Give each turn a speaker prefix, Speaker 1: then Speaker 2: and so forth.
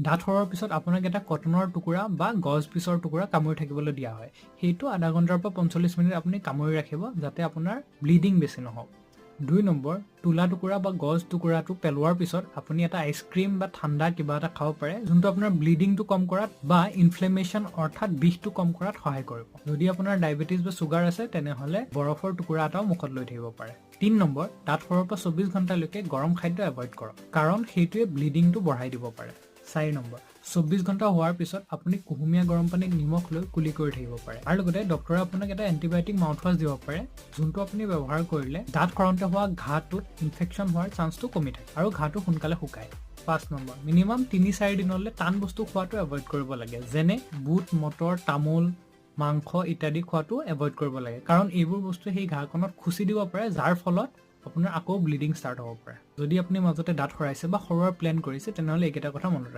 Speaker 1: দাঁত সৰোৱাৰ পিছত আপোনাক এটা কটনৰ টুকুৰা বা গজ পিচৰ টুকুৰা কামুৰি থাকিবলৈ দিয়া হয়। সেইটো আধা ঘণ্টাৰ পৰা 45 মিনিট আপুনি কামুৰি ৰাখিব যাতে আপোনাৰ ব্লিডিং বেছি নহওক। 2 নম্বৰ, তুলা টুকুৰা বা গজ টুকুৰাটো পেলোৱাৰ পিছত আপুনি এটা আইচক্ৰীম বা ঠাণ্ডা কিবা এটা খাব পাৰে যোনটো আপোনাৰ ব্লিডিংটো কম কৰাত বা ইনফ্লেমেশ্যন অৰ্থাৎ বিষটো কম কৰাত সহায় কৰিব। যদি আপোনাৰ ডায়েবেটিছ বা চুগাৰ আছে তেনেহ'লে বৰফৰ টুকুৰা এটাও মুখত লৈ থাকিব পাৰে। 3 নম্বৰ, দাঁত সৰোৱাৰ পৰা 24 ঘণ্টালৈকে গৰম খাদ্য এভইড কৰক কাৰণ সেইটোৱে ব্লিডিংটো বঢ়াই দিব পাৰে। 4 নম্বৰ, 24 ঘণ্টা হোৱাৰ পিছত আপুনি কুহুমীয়া গৰম পানীত নিমখ লৈ কুলি কৰি থাকিব পাৰে। আৰু লগতে ডক্টৰে আপোনাক এটা এণ্টিবায়'টিক মাউথৱাছ দিব পাৰে যোনটো আপুনি ব্যৱহাৰ কৰিলে দাঁত সৰন্তে হোৱা ঘাঁটোত ইনফেকশ্যন হোৱাৰ চান্সটো কমি থাকে আৰু ঘাঁটো সোনকালে শুকায়। 5 নম্বৰ, মিনিমাম 3-4 দিনলৈ টান বস্তু খোৱাটো এভইড কৰিব লাগে যেনে বুট, মটৰ, তামোল, মাংস ইত্যাদি খোৱাটো এভইড কৰিব লাগে কাৰণ এইবোৰ বস্তুৱে সেই ঘাঁখনত খুচি দিব পাৰে যাৰ ফলত আপোনাৰ আকৌ ব্লিডিং ষ্টাৰ্ট হ'ব পাৰে। যদি আপুনি মাজতে দাঁত সৰাইছে বা সৰোৱাৰ প্লেন কৰিছে তেনেহ'লে এইকেইটা কথা মনত ৰাখিব।